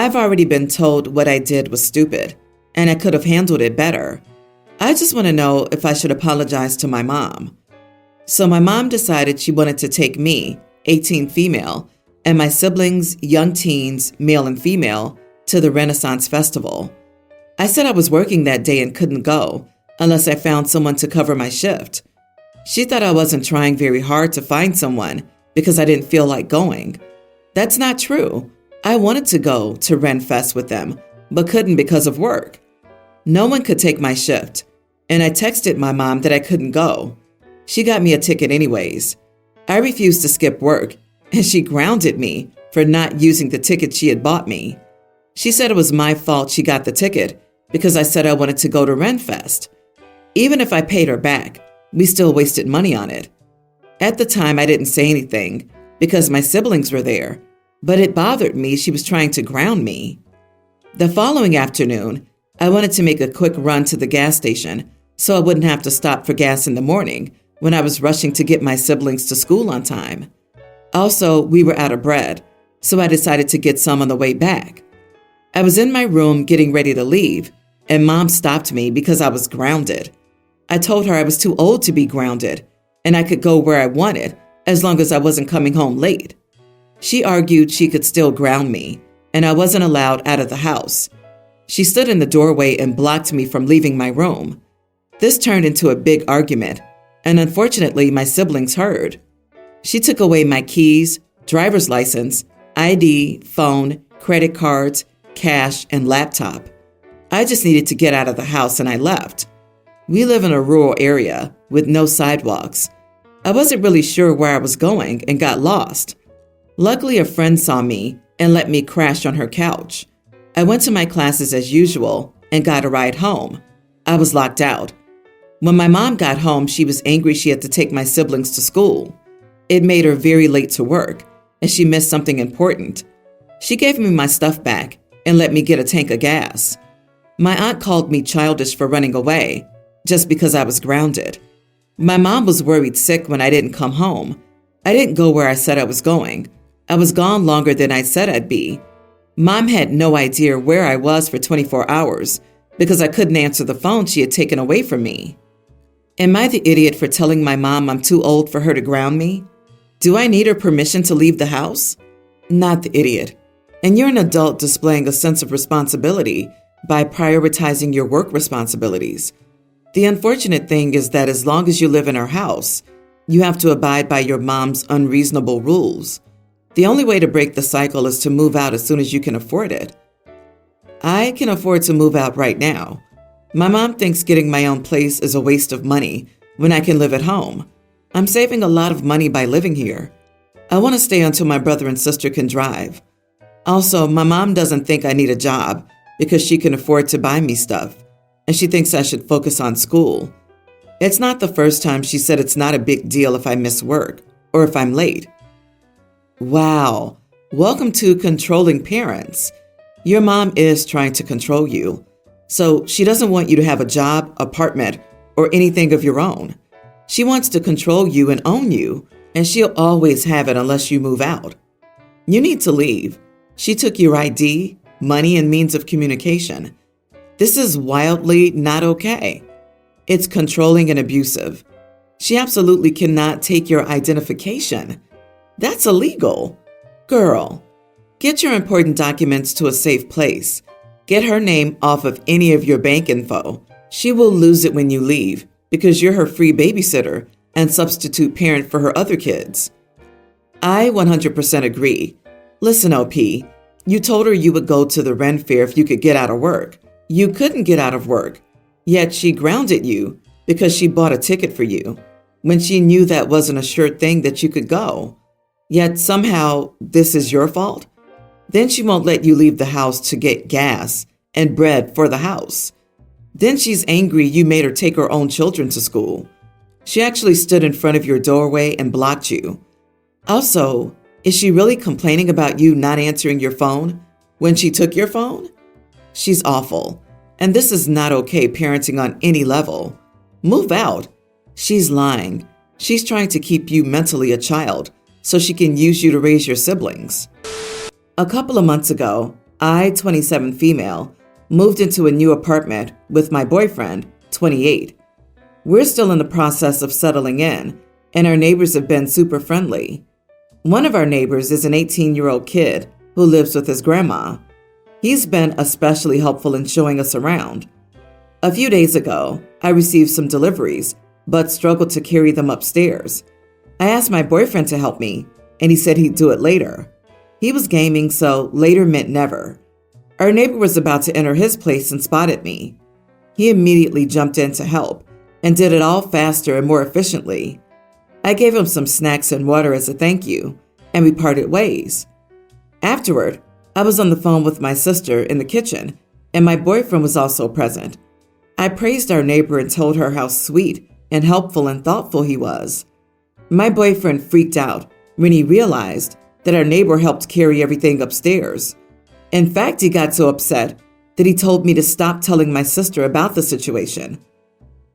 I've already been told what I did was stupid, and I could have handled it better. I just want to know if I should apologize to my mom. So my mom decided she wanted to take me, 18 female, and my siblings, young teens, male and female, to the Renaissance Festival. I said I was working that day and couldn't go unless I found someone to cover my shift. She thought I wasn't trying very hard to find someone because I didn't feel like going. That's not true. I wanted to go to Ren Fest with them, but couldn't because of work. No one could take my shift, and I texted my mom that I couldn't go. She got me a ticket anyways. I refused to skip work, and she grounded me for not using the ticket she had bought me. She said it was my fault she got the ticket because I said I wanted to go to Ren Fest. Even if I paid her back, we still wasted money on it. At the time, I didn't say anything because my siblings were there, but it bothered me she was trying to ground me. The following afternoon, I wanted to make a quick run to the gas station so I wouldn't have to stop for gas in the morning when I was rushing to get my siblings to school on time. Also, we were out of bread, so I decided to get some on the way back. I was in my room getting ready to leave, and Mom stopped me because I was grounded. I told her I was too old to be grounded, and I could go where I wanted as long as I wasn't coming home late. She argued she could still ground me, and I wasn't allowed out of the house. She stood in the doorway and blocked me from leaving my room. This turned into a big argument, and unfortunately, my siblings heard. She took away my keys, driver's license, ID, phone, credit cards, cash, and laptop. I just needed to get out of the house, and I left. We live in a rural area with no sidewalks. I wasn't really sure where I was going and got lost. Luckily, a friend saw me and let me crash on her couch. I went to my classes as usual and got a ride home. I was locked out. When my mom got home, she was angry she had to take my siblings to school. It made her very late to work, and she missed something important. She gave me my stuff back and let me get a tank of gas. My aunt called me childish for running away, just because I was grounded. My mom was worried sick when I didn't come home. I didn't go where I said I was going. I was gone longer than I said I'd be. Mom had no idea where I was for 24 hours because I couldn't answer the phone she had taken away from me. Am I the idiot for telling my mom I'm too old for her to ground me? Do I need her permission to leave the house? Not the idiot. And you're an adult displaying a sense of responsibility by prioritizing your work responsibilities. The unfortunate thing is that as long as you live in her house, you have to abide by your mom's unreasonable rules. The only way to break the cycle is to move out as soon as you can afford it. I can afford to move out right now. My mom thinks getting my own place is a waste of money when I can live at home. I'm saving a lot of money by living here. I want to stay until my brother and sister can drive. Also, my mom doesn't think I need a job because she can afford to buy me stuff, and she thinks I should focus on school. It's not the first time she said it's not a big deal if I miss work or if I'm late. Wow, welcome to controlling parents. Your mom is trying to control you, so she doesn't want you to have a job, apartment, or anything of your own. She wants to control you and own you, and she'll always have it unless you move out. You need to leave. She took your ID, money, and means of communication. This is wildly not okay. It's controlling and abusive. She absolutely cannot take your identification. That's illegal. Girl, get your important documents to a safe place. Get her name off of any of your bank info. She will lose it when you leave because you're her free babysitter and substitute parent for her other kids. I 100% agree. Listen, OP, you told her you would go to the Ren Fair if you could get out of work. You couldn't get out of work, yet she grounded you because she bought a ticket for you when she knew that wasn't a sure thing that you could go. Yet somehow this is your fault? Then she won't let you leave the house to get gas and bread for the house. Then she's angry you made her take her own children to school. She actually stood in front of your doorway and blocked you. Also, is she really complaining about you not answering your phone when she took your phone? She's awful, and this is not okay parenting on any level. Move out. She's lying. She's trying to keep you mentally a child so she can use you to raise your siblings. A couple of months ago, I, 27 female, moved into a new apartment with my boyfriend, 28. We're still in the process of settling in, and our neighbors have been super friendly. One of our neighbors is an 18-year-old kid who lives with his grandma. He's been especially helpful in showing us around. A few days ago, I received some deliveries, but struggled to carry them upstairs. I asked my boyfriend to help me, and he said he'd do it later. He was gaming, so later meant never. Our neighbor was about to enter his place and spotted me. He immediately jumped in to help and did it all faster and more efficiently. I gave him some snacks and water as a thank you, and we parted ways. Afterward, I was on the phone with my sister in the kitchen, and my boyfriend was also present. I praised our neighbor and told her how sweet and helpful and thoughtful he was. My boyfriend freaked out when he realized that our neighbor helped carry everything upstairs. In fact, he got so upset that he told me to stop telling my sister about the situation.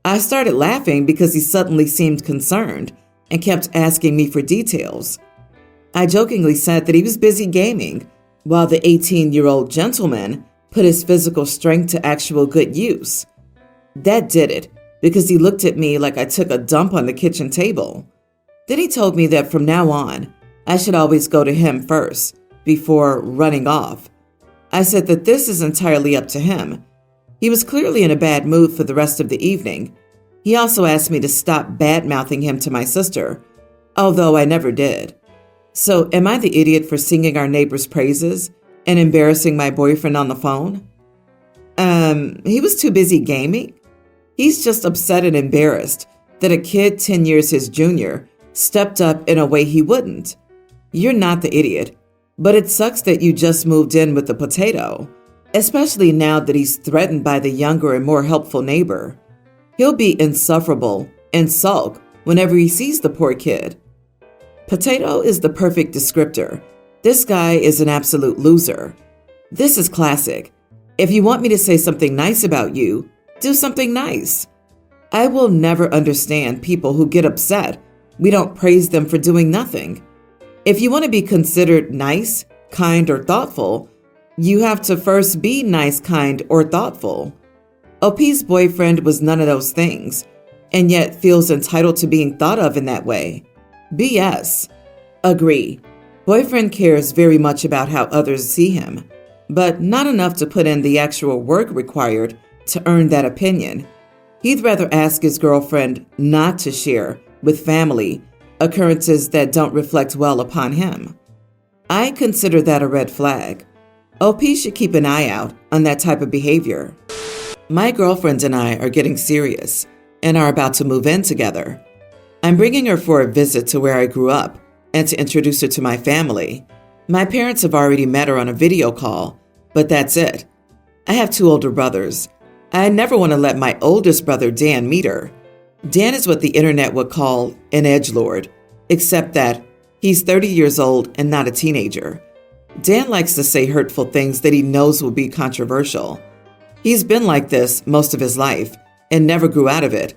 I started laughing because he suddenly seemed concerned and kept asking me for details. I jokingly said that he was busy gaming while the 18-year-old gentleman put his physical strength to actual good use. That did it because he looked at me like I took a dump on the kitchen table. Then he told me that from now on, I should always go to him first before running off. I said that this is entirely up to him. He was clearly in a bad mood for the rest of the evening. He also asked me to stop bad-mouthing him to my sister, although I never did. So am I the idiot for singing our neighbor's praises and embarrassing my boyfriend on the phone? He was too busy gaming. He's just upset and embarrassed that a kid 10 years his junior stepped up in a way he wouldn't. You're not the idiot, but it sucks that you just moved in with the potato, especially now that he's threatened by the younger and more helpful neighbor. He'll be insufferable and sulk whenever he sees the poor kid. Potato is the perfect descriptor. This guy is an absolute loser. This is classic. If you want me to say something nice about you, do something nice. I will never understand people who get upset we don't praise them for doing nothing. If you want to be considered nice, kind, or thoughtful, you have to first be nice, kind, or thoughtful. OP's boyfriend was none of those things, and yet feels entitled to being thought of in that way. BS. Agree. Boyfriend cares very much about how others see him, but not enough to put in the actual work required to earn that opinion. He'd rather ask his girlfriend not to share with family occurrences that don't reflect well upon him. I consider that a red flag. OP should keep an eye out on that type of behavior. My girlfriend and I are getting serious and are about to move in together. I'm bringing her for a visit to where I grew up and to introduce her to my family. My parents have already met her on a video call, but that's it. I have 2 older brothers. I never want to let my oldest brother, Dan, meet her. Dan is what the internet would call an edgelord, except that he's 30 years old and not a teenager. Dan likes to say hurtful things that he knows will be controversial. He's been like this most of his life and never grew out of it.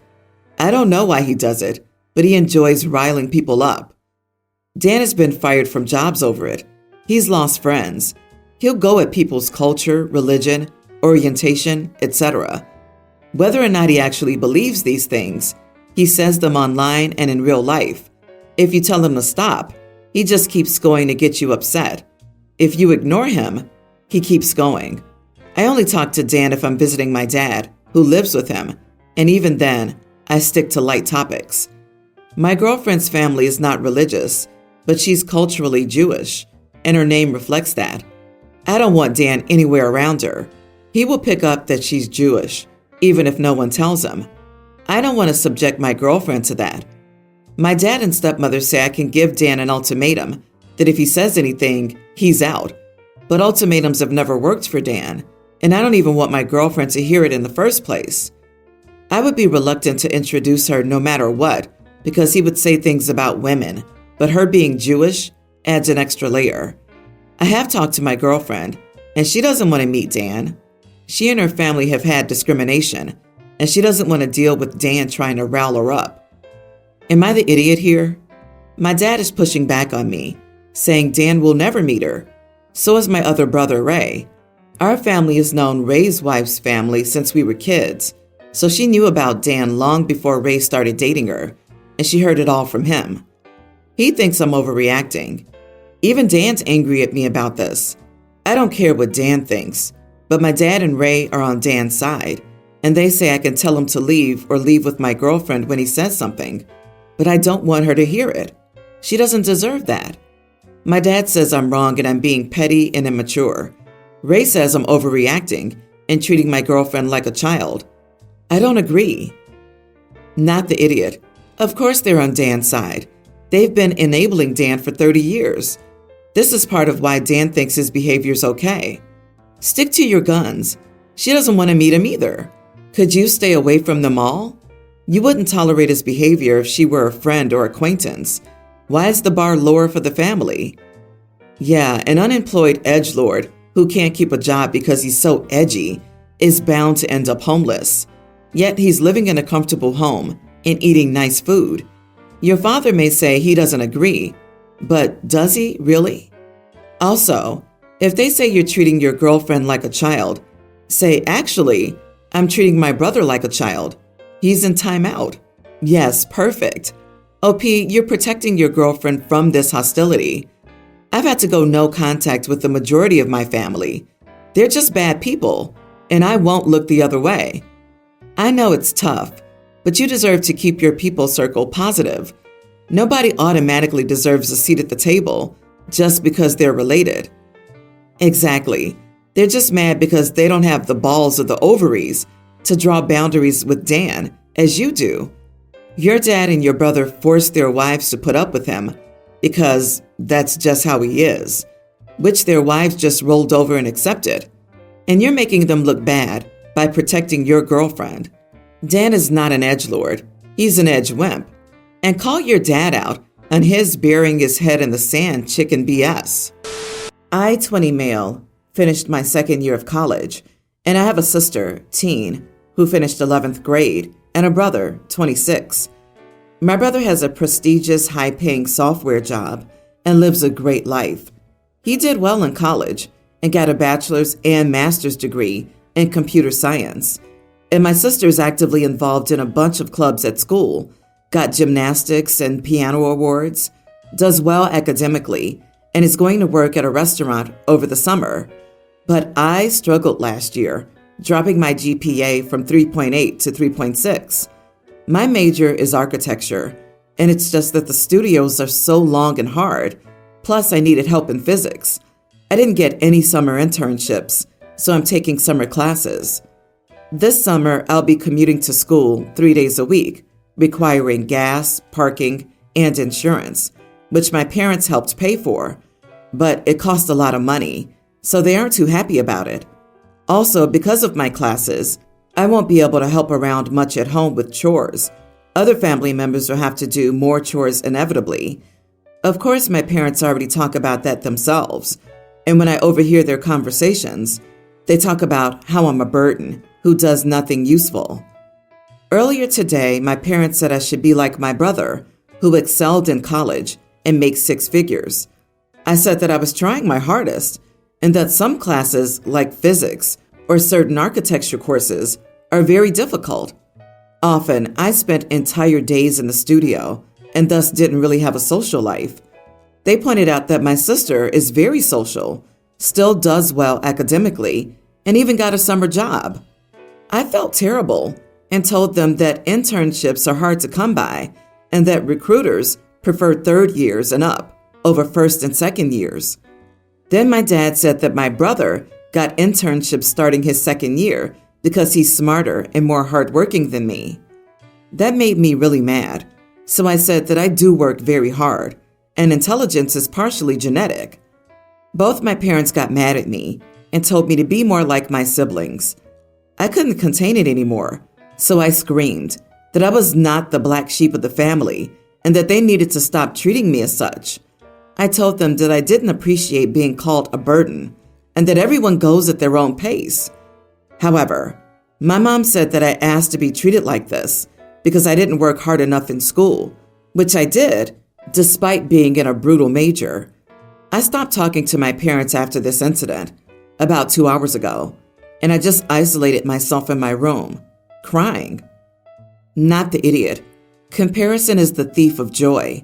I don't know why he does it, but he enjoys riling people up. Dan has been fired from jobs over it. He's lost friends. He'll go at people's culture, religion, orientation, etc. Whether or not he actually believes these things, he says them online and in real life. If you tell him to stop, he just keeps going to get you upset. If you ignore him, he keeps going. I only talk to Dan if I'm visiting my dad, who lives with him, and even then, I stick to light topics. My girlfriend's family is not religious, but she's culturally Jewish, and her name reflects that. I don't want Dan anywhere around her. He will pick up that she's Jewish, even if no one tells him. I don't want to subject my girlfriend to that. My dad and stepmother say I can give Dan an ultimatum, that if he says anything, he's out. But ultimatums have never worked for Dan, and I don't even want my girlfriend to hear it in the first place. I would be reluctant to introduce her no matter what, because he would say things about women, but her being Jewish adds an extra layer. I have talked to my girlfriend, and she doesn't want to meet Dan. She and her family have had discrimination, and she doesn't want to deal with Dan trying to rile her up. Am I the idiot here? My dad is pushing back on me, saying Dan will never meet her. So is my other brother, Ray. Our family has known Ray's wife's family since we were kids, so she knew about Dan long before Ray started dating her, and she heard it all from him. He thinks I'm overreacting. Even Dan's angry at me about this. I don't care what Dan thinks, but my dad and Ray are on Dan's side, and they say I can tell him to leave or leave with my girlfriend when he says something, but I don't want her to hear it. She doesn't deserve that. My dad says I'm wrong and I'm being petty and immature. Ray says I'm overreacting and treating my girlfriend like a child. I don't agree. Not the idiot. Of course they're on Dan's side. They've been enabling Dan for 30 years. This is part of why Dan thinks his behavior's okay. Stick to your guns. She doesn't want to meet him either. Could you stay away from them all? You wouldn't tolerate his behavior if she were a friend or acquaintance. Why is the bar lower for the family? Yeah, an unemployed edgelord who can't keep a job because he's so edgy is bound to end up homeless. Yet he's living in a comfortable home and eating nice food. Your father may say he doesn't agree, but does he really? Also, if they say you're treating your girlfriend like a child, say, actually, I'm treating my brother like a child. He's in timeout. Yes, perfect. OP, you're protecting your girlfriend from this hostility. I've had to go no contact with the majority of my family. They're just bad people, and I won't look the other way. I know it's tough, but you deserve to keep your people circle positive. Nobody automatically deserves a seat at the table just because they're related. Exactly. They're just mad because they don't have the balls or the ovaries to draw boundaries with Dan, as you do. Your dad and your brother forced their wives to put up with him because that's just how he is, which their wives just rolled over and accepted. And you're making them look bad by protecting your girlfriend. Dan is not an edgelord. He's an edge wimp. And call your dad out on his burying his head in the sand chicken BS. I, 20 male, finished my second year of college, and I have a sister, teen, who finished 11th grade, and a brother, 26. My brother has a prestigious, high-paying software job and lives a great life. He did well in college and got a bachelor's and master's degree in computer science. And my sister is actively involved in a bunch of clubs at school, got gymnastics and piano awards, does well academically, and is going to work at a restaurant over the summer. But I struggled last year, dropping my GPA from 3.8 to 3.6. My major is architecture, and it's just that the studios are so long and hard, plus I needed help in physics. I didn't get any summer internships, so I'm taking summer classes. This summer, I'll be commuting to school 3 days a week, requiring gas, parking, and insurance, which my parents helped pay for, but it cost a lot of money, so they aren't too happy about it. Also, because of my classes, I won't be able to help around much at home with chores. Other family members will have to do more chores inevitably. Of course, my parents already talk about that themselves, and when I overhear their conversations, they talk about how I'm a burden who does nothing useful. Earlier today, my parents said I should be like my brother, who excelled in college and makes 6 figures. I said that I was trying my hardest, and that some classes, like physics or certain architecture courses, are very difficult. Often, I spent entire days in the studio and thus didn't really have a social life. They pointed out that my sister is very social, still does well academically, and even got a summer job. I felt terrible and told them that internships are hard to come by and that recruiters prefer 3rd years and up over 1st and 2nd years. Then my dad said that my brother got internships starting his 2nd year because he's smarter and more hardworking than me. That made me really mad, so I said that I do work very hard, and intelligence is partially genetic. Both my parents got mad at me and told me to be more like my siblings. I couldn't contain it anymore, so I screamed that I was not the black sheep of the family and that they needed to stop treating me as such. I told them that I didn't appreciate being called a burden and that everyone goes at their own pace. However, my mom said that I asked to be treated like this because I didn't work hard enough in school, which I did, despite being in a brutal major. I stopped talking to my parents after this incident. about 2 hours ago, and I just isolated myself in my room, crying. Not the idiot. Comparison is the thief of joy.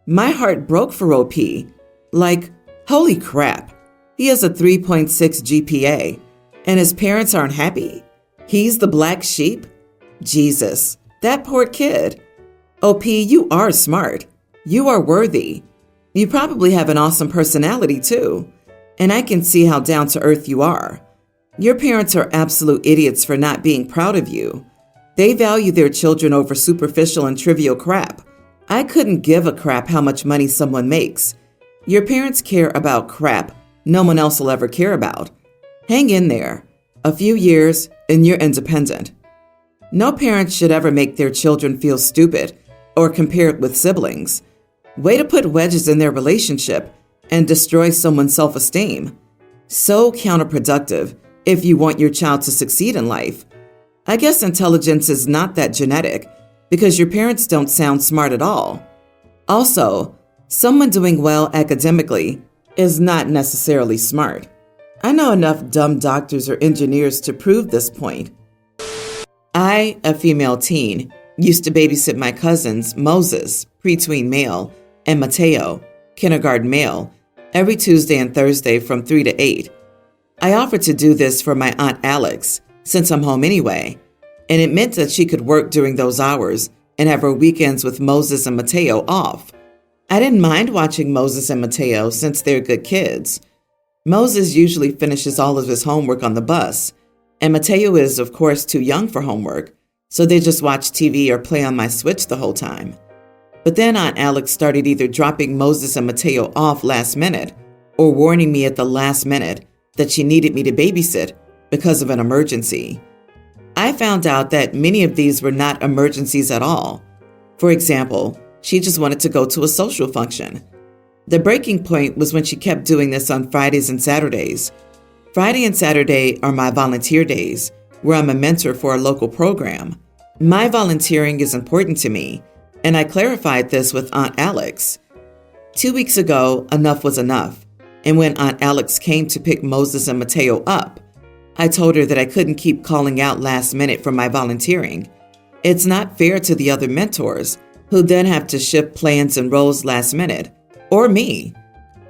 My heart broke for OP. Like, holy crap. He has a 3.6 GPA, and his parents aren't happy. He's the black sheep? Jesus, that poor kid. OP, you are smart. You are worthy. You probably have an awesome personality too. And I can see how down to earth you are. Your parents are absolute idiots for not being proud of you. They value their children over superficial and trivial crap. I couldn't give a crap how much money someone makes. Your parents care about crap no one else will ever care about. Hang in there. A few years and you're independent. No parent should ever make their children feel stupid or compared with siblings. Way to put wedges in their relationship and destroy someone's self-esteem. So counterproductive if you want your child to succeed in life. I guess intelligence is not that genetic because your parents don't sound smart at all. Also, someone doing well academically is not necessarily smart. I know enough dumb doctors or engineers to prove this point. I, a female teen, used to babysit my cousins Moses, pre-tween male, and Mateo, kindergarten male, every Tuesday and Thursday from 3 to 8. I offered to do this for my Aunt Alex, since I'm home anyway, and it meant that she could work during those hours and have her weekends with Moses and Mateo off. I didn't mind watching Moses and Mateo since they're good kids. Moses usually finishes all of his homework on the bus, and Mateo is, of course, too young for homework, so they just watch TV or play on my Switch the whole time. But then Aunt Alex started either dropping Moses and Mateo off last minute or warning me at the last minute that she needed me to babysit because of an emergency. I found out that many of these were not emergencies at all. For example, she just wanted to go to a social function. The breaking point was when she kept doing this on Fridays and Saturdays. Friday and Saturday are my volunteer days, where I'm a mentor for a local program. My volunteering is important to me, and I clarified this with Aunt Alex. 2 weeks ago, enough was enough, and when Aunt Alex came to pick Moses and Mateo up, I told her that I couldn't keep calling out last minute for my volunteering. It's not fair to the other mentors, who then have to shift plans and roles last minute, or me.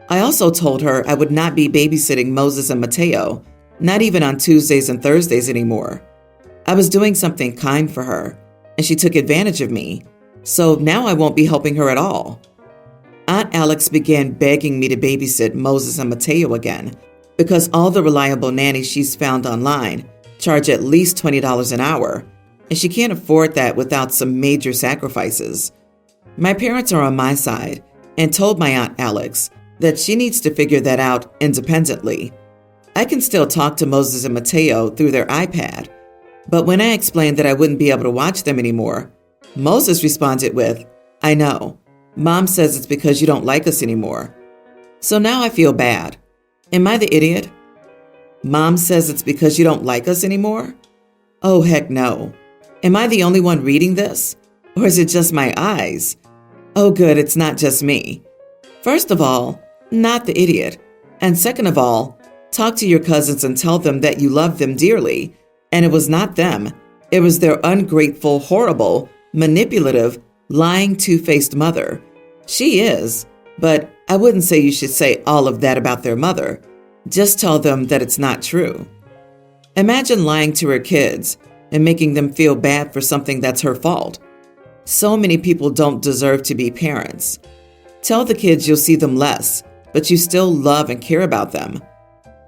I also told her I would not be babysitting Moses and Mateo, not even on Tuesdays and Thursdays anymore. I was doing something kind for her, and she took advantage of me, so now I won't be helping her at all. Aunt Alex began begging me to babysit Moses and Mateo again, because all the reliable nannies she's found online charge at least $20 an hour, and she can't afford that without some major sacrifices. My parents are on my side and told my Aunt Alex that she needs to figure that out independently. I can still talk to Moses and Mateo through their iPad, but when I explained that I wouldn't be able to watch them anymore, Moses responded with, "I know. Mom says it's because you don't like us anymore." So now I feel bad. Am I the idiot? Mom says it's because you don't like us anymore? Oh, heck no. Am I the only one reading this? Or is it just my eyes? Oh, good, it's not just me. First of all, not the idiot. And second of all, talk to your cousins and tell them that you love them dearly. And it was not them. It was their ungrateful, horrible, manipulative, lying, two-faced mother. She is, but I wouldn't say you should say all of that about their mother. Just tell them that it's not true. Imagine lying to her kids and making them feel bad for something that's her fault. So many people don't deserve to be parents. Tell the kids you'll see them less, but you still love and care about them.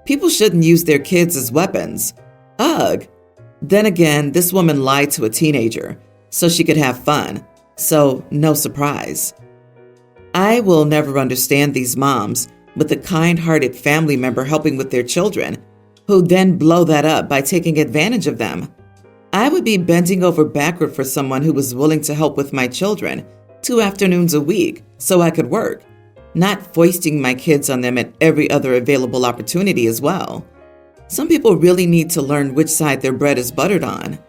People shouldn't use their kids as weapons. Ugh. Then again, this woman lied to a teenager so she could have fun, so no surprise. I will never understand these moms with a kind-hearted family member helping with their children, who then blow that up by taking advantage of them. I would be bending over backward for someone who was willing to help with my children 2 afternoons a week so I could work, not foisting my kids on them at every other available opportunity as well. Some people really need to learn which side their bread is buttered on.